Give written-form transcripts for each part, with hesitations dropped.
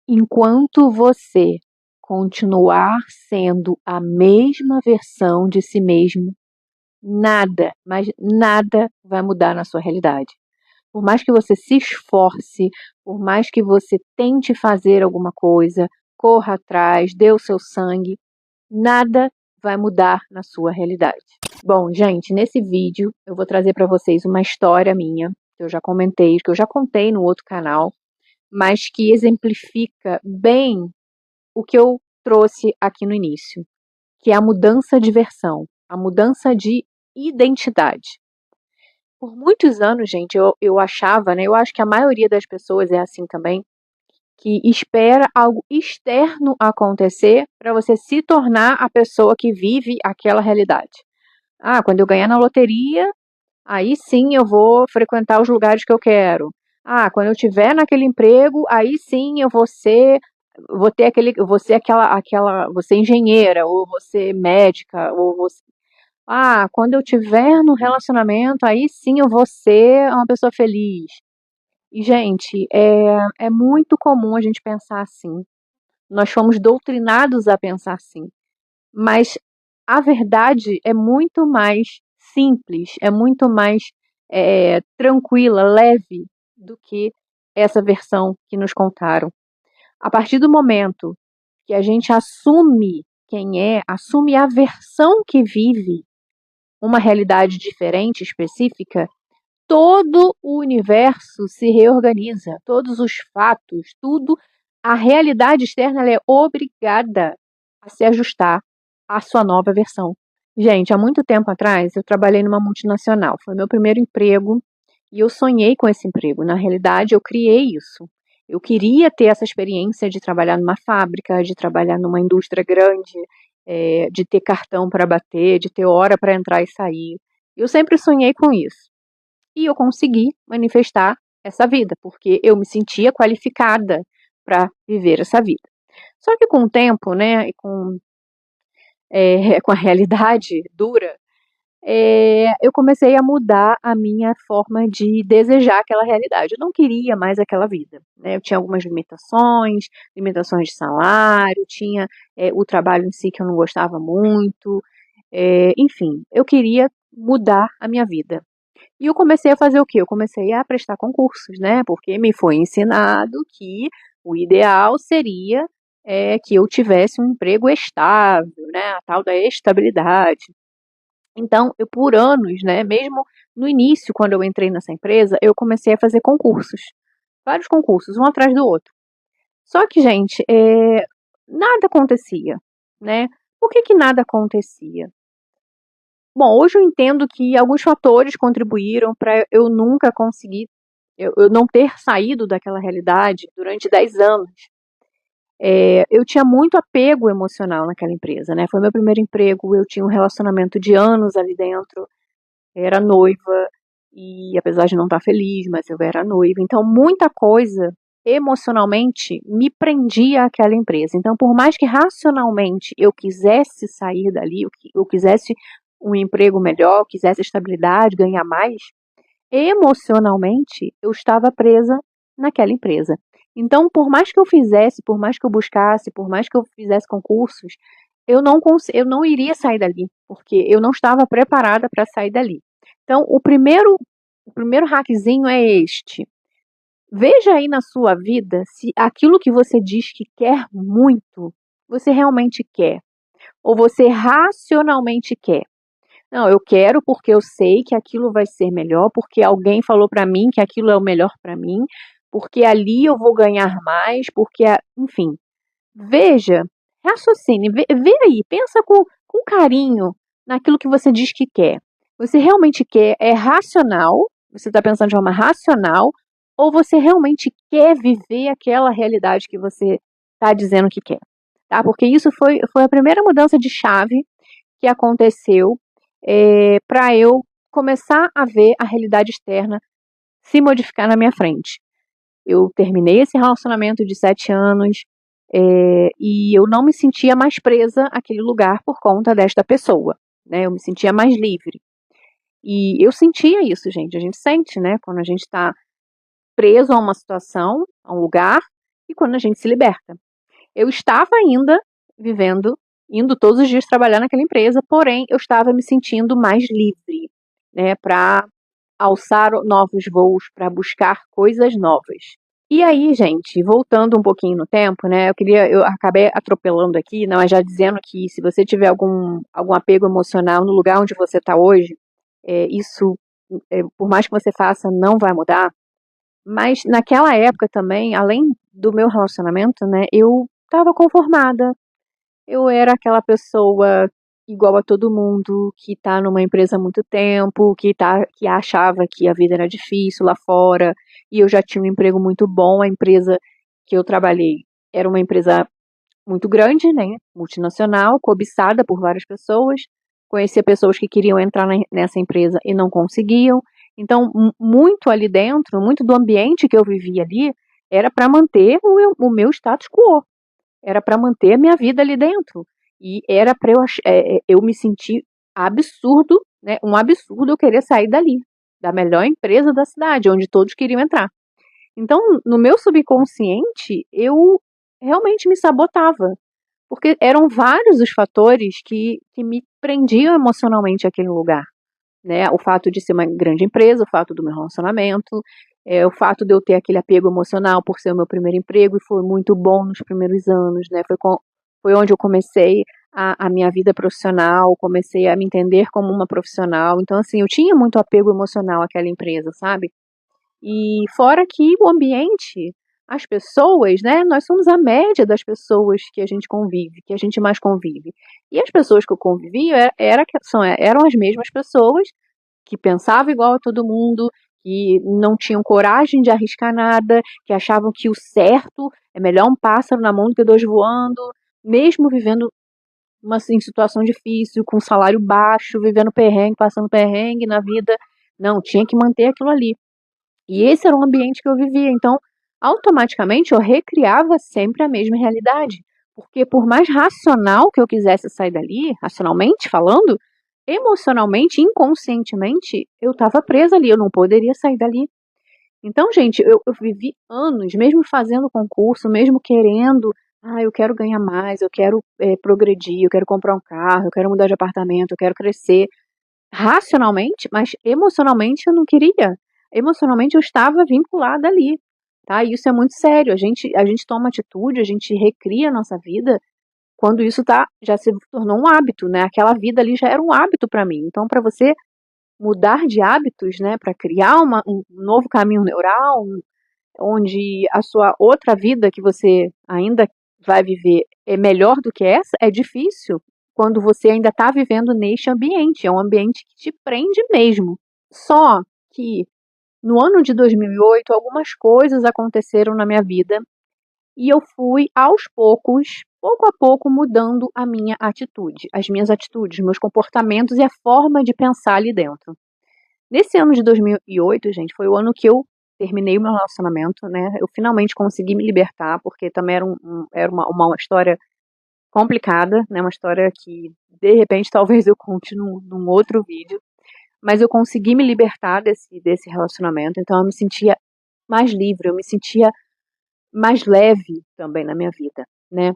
Enquanto você continuar sendo a mesma versão de si mesmo, nada, mas nada vai mudar na sua realidade. Por mais que você se esforce, por mais que você tente fazer alguma coisa, corra atrás, dê o seu sangue, nada vai mudar na sua realidade. Bom, gente, nesse vídeo eu vou trazer para vocês uma história minha, que eu já comentei, que eu já contei no outro canal, mas que exemplifica bem o que eu trouxe aqui no início, que é a mudança de versão, a mudança de identidade. Por muitos anos, gente, eu achava, né, eu acho que a maioria das pessoas é assim também, que espera algo externo acontecer para você se tornar a pessoa que vive aquela realidade. Ah, quando eu ganhar na loteria, aí sim eu vou frequentar os lugares que eu quero. Ah, quando eu tiver naquele emprego, aí sim eu vou ter aquele, você aquela, você engenheira, ou você médica, ou você, ah, quando eu tiver no relacionamento, aí sim eu vou ser uma pessoa feliz. E, gente, é muito comum a gente pensar assim. Nós fomos doutrinados a pensar assim. Mas a verdade é muito mais simples, é muito mais tranquila, leve do que essa versão que nos contaram. A partir do momento que a gente assume quem é, assume a versão que vive uma realidade diferente, específica, todo o universo se reorganiza, todos os fatos, tudo, a realidade externa ela é obrigada a se ajustar à sua nova versão. Gente, há muito tempo atrás eu trabalhei numa multinacional, foi meu primeiro emprego e eu sonhei com esse emprego. Na realidade, eu criei isso. Eu queria ter essa experiência de trabalhar numa fábrica, de trabalhar numa indústria grande, de ter cartão para bater, de ter hora para entrar e sair. Eu sempre sonhei com isso. E eu consegui manifestar essa vida, porque eu me sentia qualificada para viver essa vida. Só que com o tempo, né, e com a realidade dura, eu comecei a mudar a minha forma de desejar aquela realidade. Eu não queria mais aquela vida, né? Eu tinha algumas limitações, limitações de salário, tinha o trabalho em si que eu não gostava muito, enfim, eu queria mudar a minha vida. E eu comecei a fazer o quê? Eu comecei a prestar concursos, né? Porque me foi ensinado que o ideal seria que eu tivesse um emprego estável, né? A tal da estabilidade. Então, eu por anos, né? Mesmo no início, quando eu entrei nessa empresa, eu comecei a fazer concursos. Vários concursos, um atrás do outro. Só que, gente, nada acontecia, né? Por que que nada acontecia? Bom, hoje eu entendo que alguns fatores contribuíram para eu nunca conseguir, eu não ter saído daquela realidade durante 10 anos. Eu tinha muito apego emocional naquela empresa, né? Foi meu primeiro emprego, eu tinha um relacionamento de anos ali dentro, era noiva, e apesar de não estar feliz, mas eu era noiva. Então, muita coisa emocionalmente me prendia àquela empresa. Então, por mais que racionalmente eu quisesse sair dali, eu quisesse um emprego melhor, quisesse estabilidade, ganhar mais, emocionalmente eu estava presa naquela empresa. Então, por mais que eu fizesse, por mais que eu buscasse, por mais que eu fizesse concursos, eu não iria sair dali, porque eu não estava preparada para sair dali. Então, o primeiro hackzinho é este. Veja aí na sua vida se aquilo que você diz que quer muito, você realmente quer, ou você racionalmente quer. Não, eu quero porque eu sei que aquilo vai ser melhor, porque alguém falou para mim que aquilo é o melhor para mim, porque ali eu vou ganhar mais, enfim. Veja, raciocine, vê aí, pensa com carinho naquilo que você diz que quer. Você realmente quer, é racional, você está pensando de forma racional, ou você realmente quer viver aquela realidade que você está dizendo que quer, tá? Porque isso foi a primeira mudança de chave que aconteceu para eu começar a ver a realidade externa se modificar na minha frente. Eu terminei esse relacionamento de 7 anos e eu não me sentia mais presa àquele lugar por conta desta pessoa, né? Eu me sentia mais livre. E eu sentia isso, gente. A gente sente, né? Quando a gente está preso a uma situação, a um lugar, e quando a gente se liberta. Eu estava ainda vivendo, indo todos os dias trabalhar naquela empresa, porém eu estava me sentindo mais livre, né, para alçar novos voos, para buscar coisas novas. E aí, gente, voltando um pouquinho no tempo, né, eu acabei atropelando aqui, não, mas já dizendo que se você tiver algum apego emocional no lugar onde você está hoje, isso, por mais que você faça, não vai mudar. Mas naquela época também, além do meu relacionamento, né, eu estava conformada. Eu era aquela pessoa igual a todo mundo, que tá numa empresa há muito tempo, que achava que a vida era difícil lá fora, e eu já tinha um emprego muito bom. A empresa que eu trabalhei era uma empresa muito grande, né, multinacional, cobiçada por várias pessoas. Conhecia pessoas que queriam entrar nessa empresa e não conseguiam. Então, muito ali dentro, muito do ambiente que eu vivia ali, era para manter o meu status quo, era para manter a minha vida ali dentro. E era para eu me sentir absurdo, né, um absurdo eu querer sair dali, da melhor empresa da cidade, onde todos queriam entrar. Então, no meu subconsciente, eu realmente me sabotava, porque eram vários os fatores que me prendiam emocionalmente àquele lugar, né? O fato de ser uma grande empresa, o fato do meu relacionamento, o fato de eu ter aquele apego emocional por ser o meu primeiro emprego, e foi muito bom nos primeiros anos, né? Foi onde eu comecei a minha vida profissional, comecei a me entender como uma profissional. Então, assim, eu tinha muito apego emocional àquela empresa, sabe? E fora que o ambiente, as pessoas, né? Nós somos a média das pessoas que a gente convive, que a gente mais convive. E as pessoas que eu convivia eram as mesmas pessoas que pensavam igual a todo mundo, que não tinham coragem de arriscar nada, que achavam que o certo é melhor um pássaro na mão do que dois voando, mesmo vivendo em situação difícil, com salário baixo, vivendo perrengue, passando perrengue na vida. Não, tinha que manter aquilo ali. E esse era o ambiente que eu vivia. Então, automaticamente, eu recriava sempre a mesma realidade. Porque por mais racional que eu quisesse sair dali, racionalmente falando, emocionalmente, inconscientemente, eu estava presa ali, eu não poderia sair dali. Então, gente, eu vivi anos, mesmo fazendo concurso, mesmo querendo, eu quero ganhar mais, eu quero progredir, eu quero comprar um carro, eu quero mudar de apartamento, eu quero crescer, racionalmente, mas emocionalmente eu não queria. Emocionalmente eu estava vinculada ali, tá? E isso é muito sério. A gente toma atitude, a gente recria a nossa vida quando isso já se tornou um hábito, né? Aquela vida ali já era um hábito para mim. Então, para você mudar de hábitos, né, para criar um novo caminho neural, onde a sua outra vida que você ainda vai viver é melhor do que essa, é difícil quando você ainda está vivendo neste ambiente. É um ambiente que te prende mesmo. Só que no ano de 2008, algumas coisas aconteceram na minha vida e eu fui aos poucos, pouco a pouco, mudando a minha atitude, as minhas atitudes, meus comportamentos e a forma de pensar ali dentro. Nesse ano de 2008, gente, foi o ano que eu terminei o meu relacionamento, né? Eu finalmente consegui me libertar, porque também era uma história complicada, né? Uma história que, de repente, talvez eu conte num outro vídeo. Mas eu consegui me libertar desse relacionamento, então eu me sentia mais livre, eu me sentia mais leve também na minha vida, né?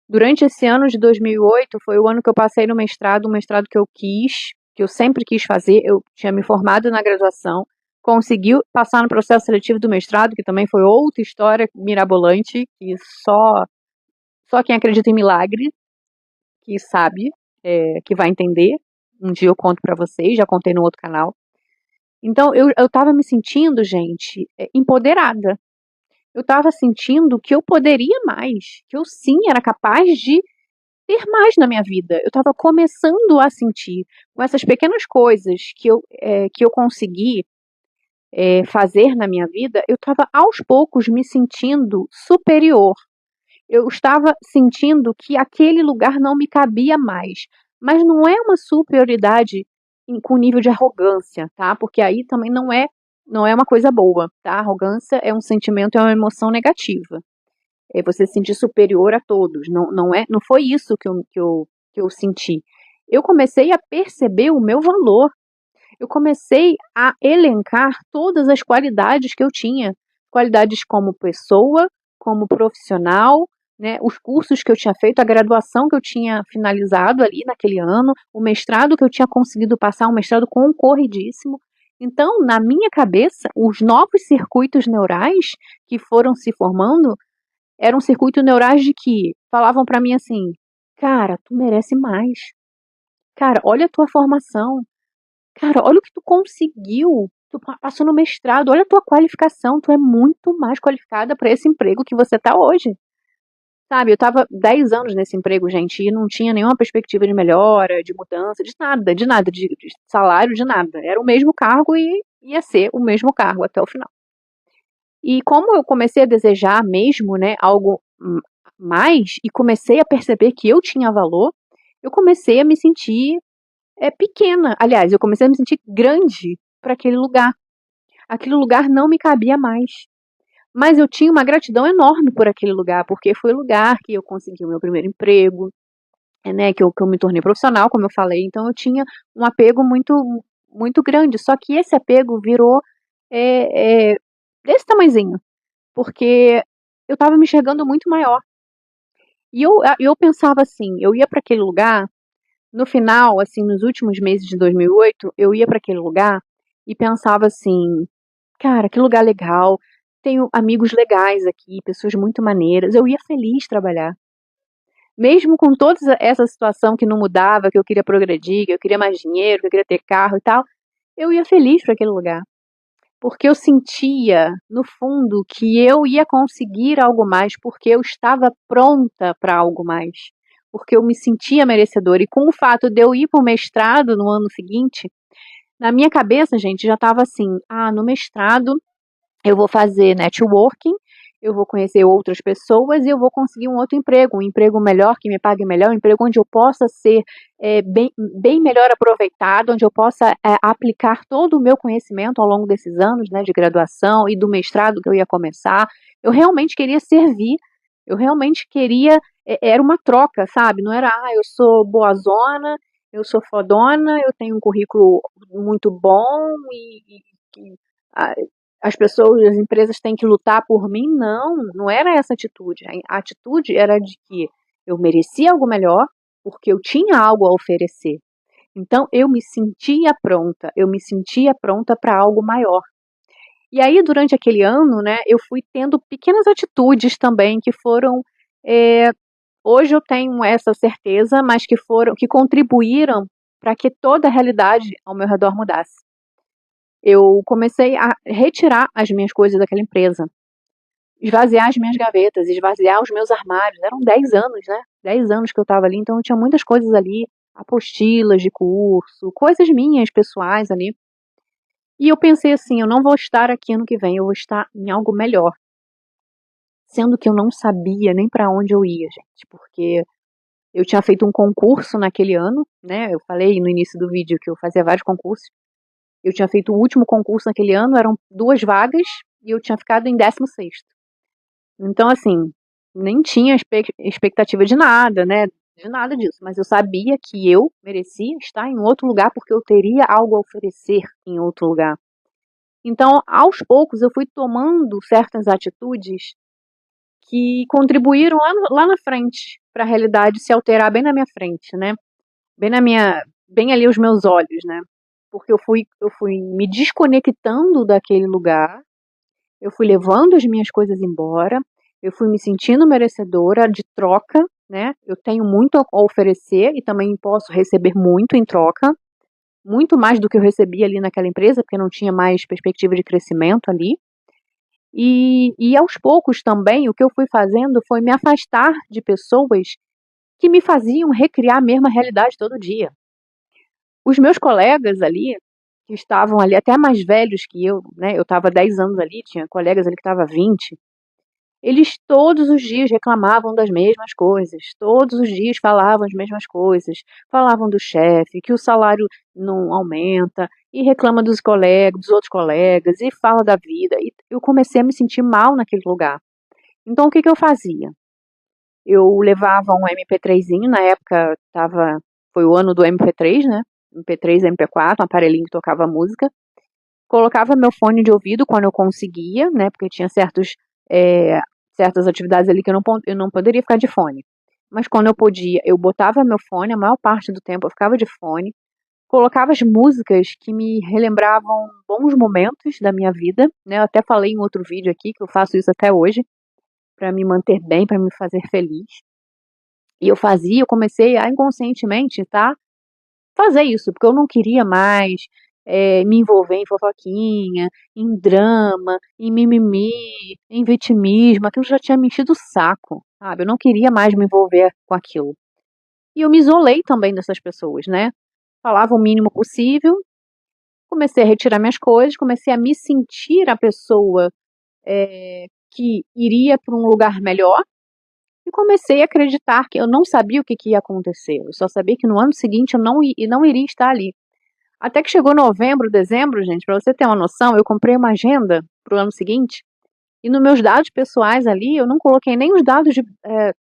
Durante esse ano de 2008, foi o ano que eu passei no mestrado, um mestrado que eu quis, que eu sempre quis fazer. Eu tinha me formado na graduação, consegui passar no processo seletivo do mestrado, que também foi outra história mirabolante, que só quem acredita em milagre, que sabe, que vai entender. Um dia eu conto pra vocês, já contei no outro canal. Então, eu tava me sentindo, gente, empoderada. Eu tava sentindo que eu poderia mais, que eu sim era capaz de ter mais na minha vida. Eu estava começando a sentir, com essas pequenas coisas que eu consegui fazer na minha vida, eu estava aos poucos me sentindo superior. Eu estava sentindo que aquele lugar não me cabia mais. Mas não é uma superioridade com nível de arrogância, tá? Porque aí também não é uma coisa boa, tá? Arrogância é um sentimento, é uma emoção negativa. É você se sentir superior a todos. Não foi isso que eu senti. Eu comecei a perceber o meu valor. Eu comecei a elencar todas as qualidades que eu tinha. Qualidades como pessoa, como profissional, né, os cursos que eu tinha feito, a graduação que eu tinha finalizado ali naquele ano, o mestrado que eu tinha conseguido passar, um mestrado concorridíssimo. Então, na minha cabeça, os novos circuitos neurais que foram se formando eram circuitos neurais de que falavam para mim assim: cara, tu merece mais. Cara, olha a tua formação. Cara, olha o que tu conseguiu. Tu passou no mestrado, olha a tua qualificação. Tu é muito mais qualificada para esse emprego que você tá hoje. Sabe, eu tava 10 anos nesse emprego, gente, e não tinha nenhuma perspectiva de melhora, de mudança, de nada, de salário, de nada. Era o mesmo cargo e ia ser o mesmo cargo até o final. E como eu comecei a desejar mesmo, né, algo mais, e comecei a perceber que eu tinha valor, eu comecei a me sentir pequena. Aliás, eu comecei a me sentir grande para aquele lugar. Aquele lugar não me cabia mais. Mas eu tinha uma gratidão enorme por aquele lugar, porque foi o lugar que eu consegui o meu primeiro emprego, né, que eu me tornei profissional, como eu falei. Então eu tinha um apego muito, muito grande. Só que esse apego virou desse tamanhozinho, porque eu estava me enxergando muito maior. E eu pensava assim, eu ia para aquele lugar, no final, assim, nos últimos meses de 2008, eu ia para aquele lugar e pensava assim, cara, que lugar legal, tenho amigos legais aqui, pessoas muito maneiras, eu ia feliz trabalhar. Mesmo com toda essa situação que não mudava, que eu queria progredir, que eu queria mais dinheiro, que eu queria ter carro e tal, eu ia feliz para aquele lugar. Porque eu sentia, no fundo, que eu ia conseguir algo mais, porque eu estava pronta para algo mais. Porque eu me sentia merecedora. E com o fato de eu ir para o mestrado no ano seguinte, na minha cabeça, gente, já estava assim: no mestrado eu vou fazer networking, eu vou conhecer outras pessoas e eu vou conseguir um outro emprego, um emprego melhor, que me pague melhor, um emprego onde eu possa ser bem melhor aproveitado, onde eu possa aplicar todo o meu conhecimento ao longo desses anos, né, de graduação e do mestrado que eu ia começar. Eu realmente queria servir, eu realmente queria, era uma troca, sabe? Não era, eu sou boazona, eu sou fodona, eu tenho um currículo muito bom e as pessoas, as empresas têm que lutar por mim. Não, não era essa atitude. A atitude era de que eu merecia algo melhor porque eu tinha algo a oferecer. Então eu me sentia pronta para algo maior. E aí, durante aquele ano, né, eu fui tendo pequenas atitudes também que foram. é, Hoje eu tenho essa certeza, mas que contribuíram para que toda a realidade ao meu redor mudasse. Eu comecei a retirar as minhas coisas daquela empresa, esvaziar as minhas gavetas, esvaziar os meus armários. Eram 10 anos, né? 10 anos que eu estava ali, então eu tinha muitas coisas ali, apostilas de curso, coisas minhas, pessoais ali. E eu pensei assim, eu não vou estar aqui ano que vem, eu vou estar em algo melhor. Sendo que eu não sabia nem para onde eu ia, gente, porque eu tinha feito um concurso naquele ano, né? Eu falei no início do vídeo que eu fazia vários concursos. Eu tinha feito o último concurso naquele ano, eram 2 vagas e eu tinha ficado em 16º. Então, assim, nem tinha expectativa de nada, né? De nada disso. Mas eu sabia que eu merecia estar em outro lugar porque eu teria algo a oferecer em outro lugar. Então, aos poucos, eu fui tomando certas atitudes que contribuíram lá na frente para a realidade se alterar bem na minha frente, né? Bem ali os meus olhos, né? Porque eu fui me desconectando daquele lugar, eu fui levando as minhas coisas embora, eu fui me sentindo merecedora de troca, né? Eu tenho muito a oferecer e também posso receber muito em troca, muito mais do que eu recebia ali naquela empresa, porque não tinha mais perspectiva de crescimento ali. E aos poucos também, o que eu fui fazendo foi me afastar de pessoas que me faziam recriar a mesma realidade todo dia. Os meus colegas ali, que estavam ali até mais velhos que eu, né? Eu estava 10 anos ali, tinha colegas ali que estavam 20. Eles todos os dias reclamavam das mesmas coisas, todos os dias falavam as mesmas coisas, falavam do chefe, que o salário não aumenta, e reclama dos colegas, dos outros colegas, e fala da vida. E eu comecei a me sentir mal naquele lugar. Então o que que eu fazia? Eu levava um MP3zinho, na época foi o ano do MP3, né? MP3, MP4, um aparelhinho que tocava música. Colocava meu fone de ouvido quando eu conseguia, né? Porque tinha certas atividades ali que eu não poderia ficar de fone. Mas quando eu podia, eu botava meu fone, a maior parte do tempo eu ficava de fone, colocava as músicas que me relembravam bons momentos da minha vida, né? Eu até falei em outro vídeo aqui que eu faço isso até hoje, para me manter bem, para me fazer feliz. E eu comecei a inconscientemente, tá? Fazer isso, porque eu não queria mais me envolver em fofoquinha, em drama, em mimimi, em vitimismo, aquilo já tinha me enchido o saco, sabe? Eu não queria mais me envolver com aquilo. E eu me isolei também dessas pessoas, né? Falava o mínimo possível, comecei a retirar minhas coisas, comecei a me sentir a pessoa que iria para um lugar melhor e comecei a acreditar que eu não sabia o que, que ia acontecer. Eu só sabia que no ano seguinte eu não iria estar ali. Até que chegou novembro, dezembro, gente, para você ter uma noção, eu comprei uma agenda para o ano seguinte e nos meus dados pessoais ali eu não coloquei nem os dados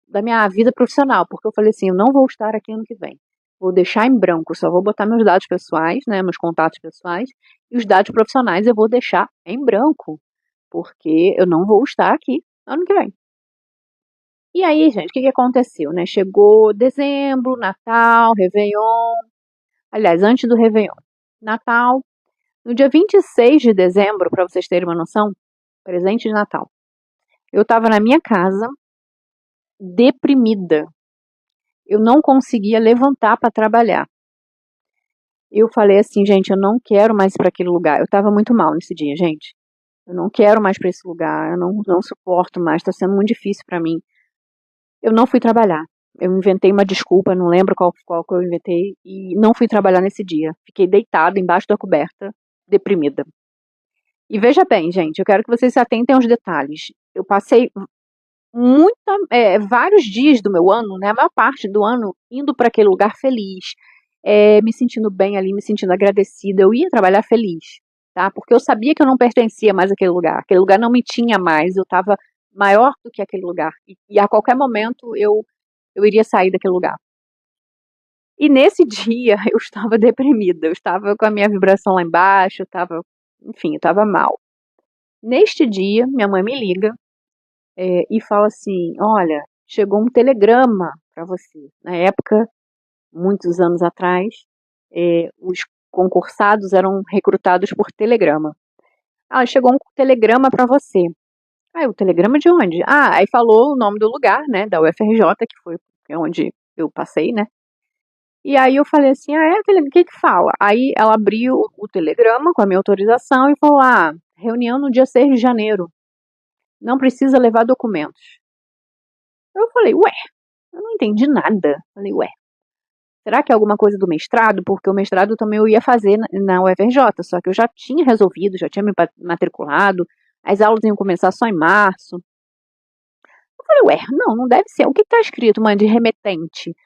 da minha vida profissional, porque eu falei assim, eu não vou estar aqui ano que vem. Vou deixar em branco, só vou botar meus dados pessoais, né, meus contatos pessoais, e os dados profissionais eu vou deixar em branco, porque eu não vou estar aqui ano que vem. E aí, gente, o que, que aconteceu, né? Chegou dezembro, Natal, Réveillon, aliás, antes do Réveillon, Natal, no dia 26 de dezembro, para vocês terem uma noção, presente de Natal, eu estava na minha casa, deprimida. Eu não conseguia levantar para trabalhar. Eu falei assim, gente, eu não quero mais ir para aquele lugar. Eu estava muito mal nesse dia, gente. Eu não quero mais para esse lugar, eu não suporto mais, está sendo muito difícil para mim. Eu não fui trabalhar. Eu inventei uma desculpa, não lembro qual que eu inventei, e não fui trabalhar nesse dia. Fiquei deitada embaixo da coberta, deprimida. E veja bem, gente, eu quero que vocês se atentem aos detalhes. Eu passei vários dias do meu ano, né, a maior parte do ano, indo para aquele lugar feliz, me sentindo bem ali, me sentindo agradecida. Eu ia trabalhar feliz, tá? Porque eu sabia que eu não pertencia mais àquele lugar. Aquele lugar não me tinha mais. Eu estava maior do que aquele lugar. E a qualquer momento eu iria sair daquele lugar. E nesse dia eu estava deprimida. Eu estava com a minha vibração lá embaixo. Enfim, eu estava mal. Neste dia, minha mãe me liga e fala assim: olha, chegou um telegrama para você. Na época, muitos anos atrás, os concursados eram recrutados por telegrama. Ah, chegou um telegrama para você. Ah, o telegrama de onde? Ah, aí falou o nome do lugar, né, da UFRJ, que foi onde eu passei, né. E aí eu falei assim, o que que fala? Aí ela abriu o telegrama com a minha autorização e falou, reunião no dia 6 de janeiro. Não precisa levar documentos. Eu falei, ué, eu não entendi nada. Falei, ué, será que é alguma coisa do mestrado? Porque o mestrado também eu ia fazer na UFRJ, só que eu já tinha resolvido, já tinha me matriculado, as aulas iam começar só em março. Eu falei, ué, não deve ser. O que está escrito, mãe, de remetente?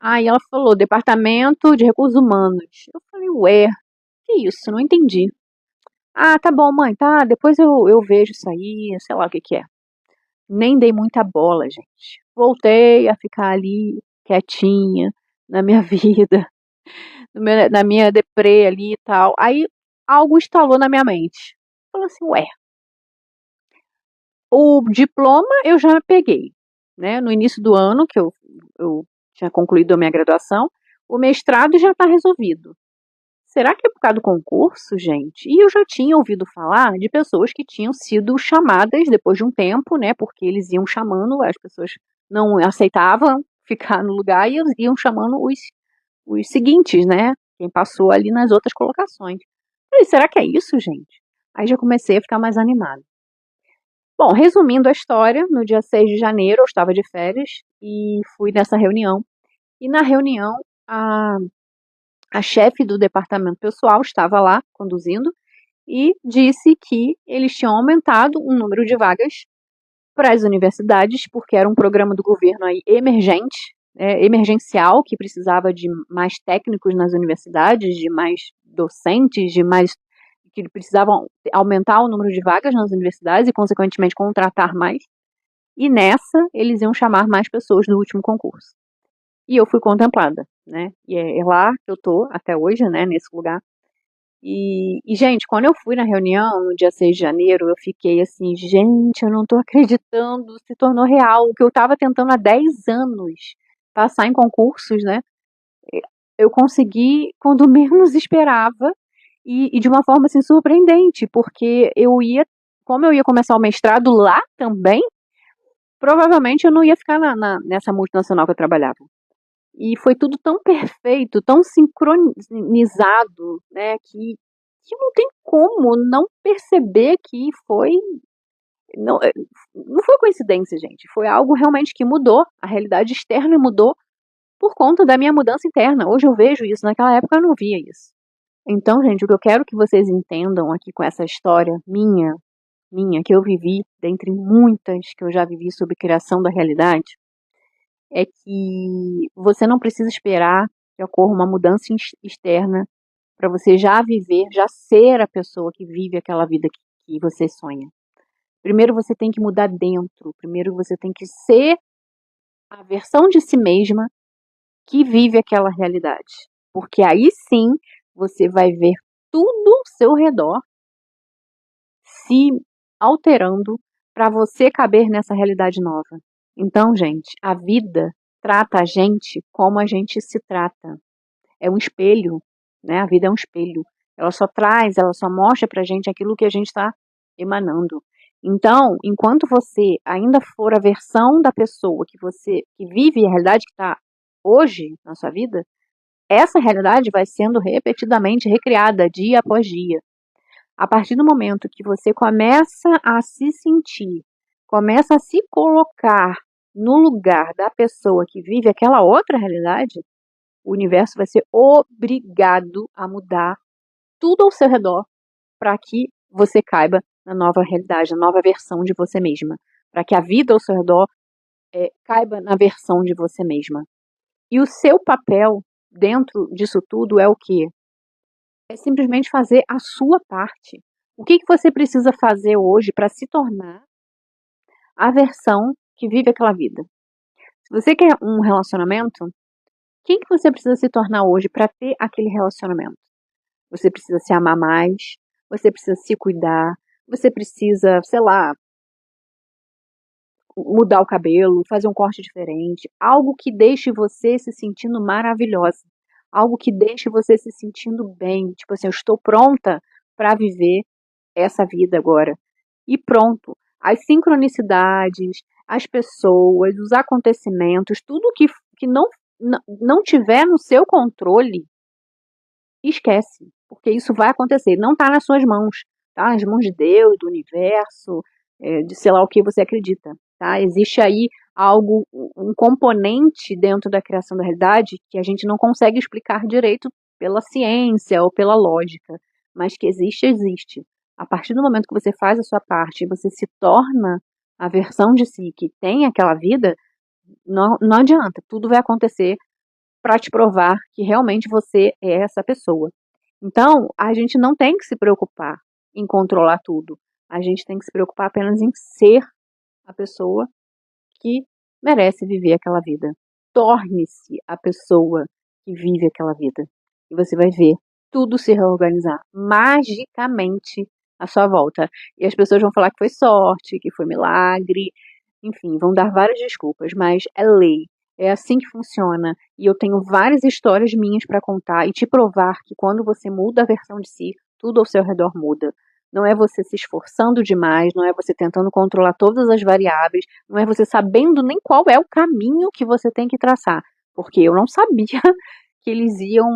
Aí ela falou, Departamento de Recursos Humanos. Eu falei, ué, que isso? Não entendi. Ah, tá bom, mãe, tá, depois eu vejo isso aí, sei lá o que que é. Nem dei muita bola, gente. Voltei a ficar ali, quietinha, na minha vida, na minha deprê ali e tal. Aí algo instalou na minha mente. Falei assim, ué, o diploma eu já peguei, né? No início do ano, que eu tinha concluído a minha graduação, o mestrado já está resolvido. Será que é por causa do concurso, gente? E eu já tinha ouvido falar de pessoas que tinham sido chamadas depois de um tempo, né? Porque eles iam chamando, as pessoas não aceitavam ficar no lugar e iam chamando os seguintes, né? Quem passou ali nas outras colocações. Falei, será que é isso, gente? Aí já comecei a ficar mais animada. Bom, resumindo a história, no dia 6 de janeiro eu estava de férias e fui nessa reunião. E na reunião, a chefe do departamento pessoal estava lá conduzindo e disse que eles tinham aumentado o número de vagas para as universidades, porque era um programa do governo aí emergente, emergencial, que precisava de mais técnicos nas universidades, de mais docentes, que precisavam aumentar o número de vagas nas universidades e, consequentemente, contratar mais. E nessa, eles iam chamar mais pessoas do último concurso. E eu fui contemplada, né? E é lá que eu tô até hoje, né? Nesse lugar. Gente, quando eu fui na reunião no dia 6 de janeiro, eu fiquei assim, gente, eu não tô acreditando, se tornou real. O que eu tava tentando há 10 anos, passar em concursos, né? Eu consegui quando menos esperava e de uma forma assim surpreendente, porque como eu ia começar o mestrado lá também, provavelmente eu não ia ficar nessa multinacional que eu trabalhava. E foi tudo tão perfeito, tão sincronizado, né, que não tem como não perceber que não, não foi coincidência, gente. Foi algo realmente que mudou. A realidade externa mudou por conta da minha mudança interna. Hoje eu vejo isso, naquela época eu não via isso. Então, gente, o que eu quero que vocês entendam aqui com essa história minha, que eu vivi, dentre muitas que eu já vivi sobre criação da realidade, é que você não precisa esperar que ocorra uma mudança externa para você já viver, já ser a pessoa que vive aquela vida que você sonha. Primeiro você tem que mudar dentro, primeiro você tem que ser a versão de si mesma que vive aquela realidade. Porque aí sim você vai ver tudo ao seu redor se alterando para você caber nessa realidade nova. Então, gente, a vida trata a gente como a gente se trata. É um espelho, né? A vida é um espelho. Ela só mostra pra gente aquilo que a gente está emanando. Então, enquanto você ainda for a versão da pessoa que vive a realidade que está hoje na sua vida, essa realidade vai sendo repetidamente recriada dia após dia. A partir do momento que você começa a se sentir, começa a se colocar no lugar da pessoa que vive aquela outra realidade, o universo vai ser obrigado a mudar tudo ao seu redor para que você caiba na nova realidade, na nova versão de você mesma. Para que a vida ao seu redor caiba na versão de você mesma. E o seu papel dentro disso tudo é o quê? É simplesmente fazer a sua parte. O que você precisa fazer hoje para se tornar a versão que vive aquela vida? Se você quer um relacionamento, quem que você precisa se tornar hoje para ter aquele relacionamento? Você precisa se amar mais, você precisa se cuidar, você precisa, sei lá, mudar o cabelo, fazer um corte diferente, algo que deixe você se sentindo maravilhosa, algo que deixe você se sentindo bem, tipo assim, eu estou pronta para viver essa vida agora. E pronto. As sincronicidades, as pessoas, os acontecimentos, tudo que não tiver no seu controle, esquece, porque isso vai acontecer. Não está nas suas mãos, tá? Nas mãos de Deus, do universo, de sei lá o que você acredita, tá? Existe aí algo, um componente dentro da criação da realidade que a gente não consegue explicar direito pela ciência ou pela lógica, mas que existe, existe. A partir do momento que você faz a sua parte e você se torna a versão de si que tem aquela vida, não adianta, tudo vai acontecer para te provar que realmente você é essa pessoa. Então, a gente não tem que se preocupar em controlar tudo. A gente tem que se preocupar apenas em ser a pessoa que merece viver aquela vida. Torne-se a pessoa que vive aquela vida. E você vai ver tudo se reorganizar magicamente à sua volta. E as pessoas vão falar que foi sorte, que foi milagre, enfim, vão dar várias desculpas, mas é lei. É assim que funciona. E eu tenho várias histórias minhas para contar e te provar que quando você muda a versão de si, tudo ao seu redor muda. Não é você se esforçando demais, não é você tentando controlar todas as variáveis, não é você sabendo nem qual é o caminho que você tem que traçar. Porque eu não sabia que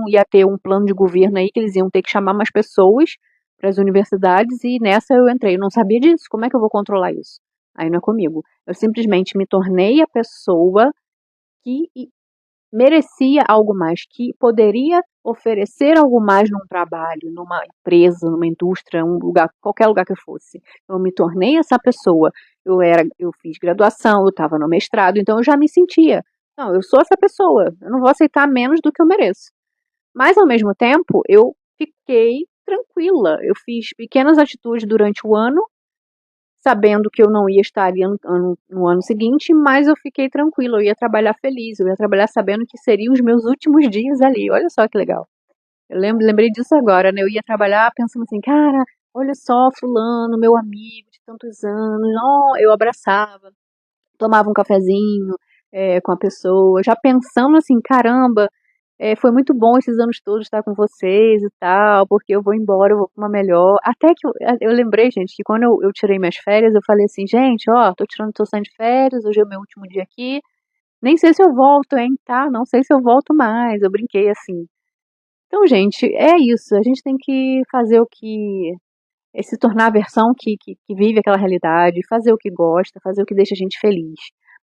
ia ter um plano de governo aí, que eles iam ter que chamar mais pessoas para as universidades e nessa eu entrei. Eu não sabia disso. Como é que eu vou controlar isso? Aí não é comigo. Eu simplesmente me tornei a pessoa que merecia algo mais, que poderia oferecer algo mais num trabalho, numa empresa, numa indústria, um lugar, qualquer lugar que eu fosse. Eu me tornei essa pessoa. Eu fiz graduação, eu estava no mestrado, então eu já me sentia. Não, eu sou essa pessoa. Eu não vou aceitar menos do que eu mereço. Mas ao mesmo tempo, eu fiquei tranquila. Eu fiz pequenas atitudes durante o ano sabendo que eu não ia estar ali no ano seguinte, mas eu fiquei tranquila, eu ia trabalhar feliz, eu ia trabalhar sabendo que seriam os meus últimos dias ali. Olha só que legal. Eu lembrei disso agora, né? Eu ia trabalhar pensando assim, cara, olha só, fulano, meu amigo de tantos anos, ó, eu abraçava, tomava um cafezinho com a pessoa, já pensando assim, caramba, foi muito bom esses anos todos estar com vocês e tal, porque eu vou embora, eu vou pra uma melhor. Até que eu lembrei, gente, que quando eu tirei minhas férias, eu falei assim, gente, ó, tô saindo de férias, hoje é o meu último dia aqui, nem sei se eu volto, hein, tá? Não sei se eu volto mais, eu brinquei assim. Então, gente, é isso, a gente tem que fazer o que se tornar a versão que vive aquela realidade, fazer o que gosta, fazer o que deixa a gente feliz,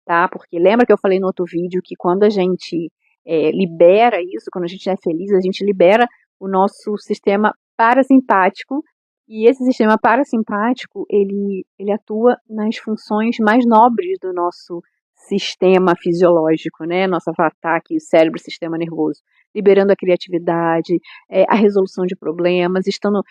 tá? Porque lembra que eu falei no outro vídeo que quando a gente libera isso, quando a gente é feliz, a gente libera o nosso sistema parasimpático, e esse sistema parasimpático, ele atua nas funções mais nobres do nosso sistema fisiológico, né? Nosso avatar aqui, cérebro, sistema nervoso, liberando a criatividade, a resolução de problemas, estando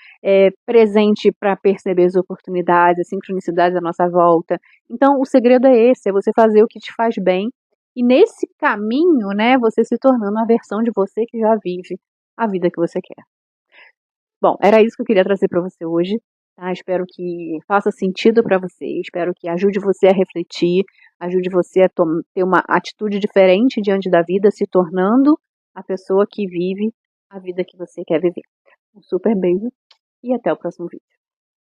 presente para perceber as oportunidades, as sincronicidades à nossa volta. Então, o segredo é esse, é você fazer o que te faz bem e nesse caminho, né, você se tornando a versão de você que já vive a vida que você quer. Bom, era isso que eu queria trazer para você hoje. Tá? Espero que faça sentido para você, espero que ajude você a refletir, ajude você a ter uma atitude diferente diante da vida, se tornando a pessoa que vive a vida que você quer viver. Um super beijo e até o próximo vídeo.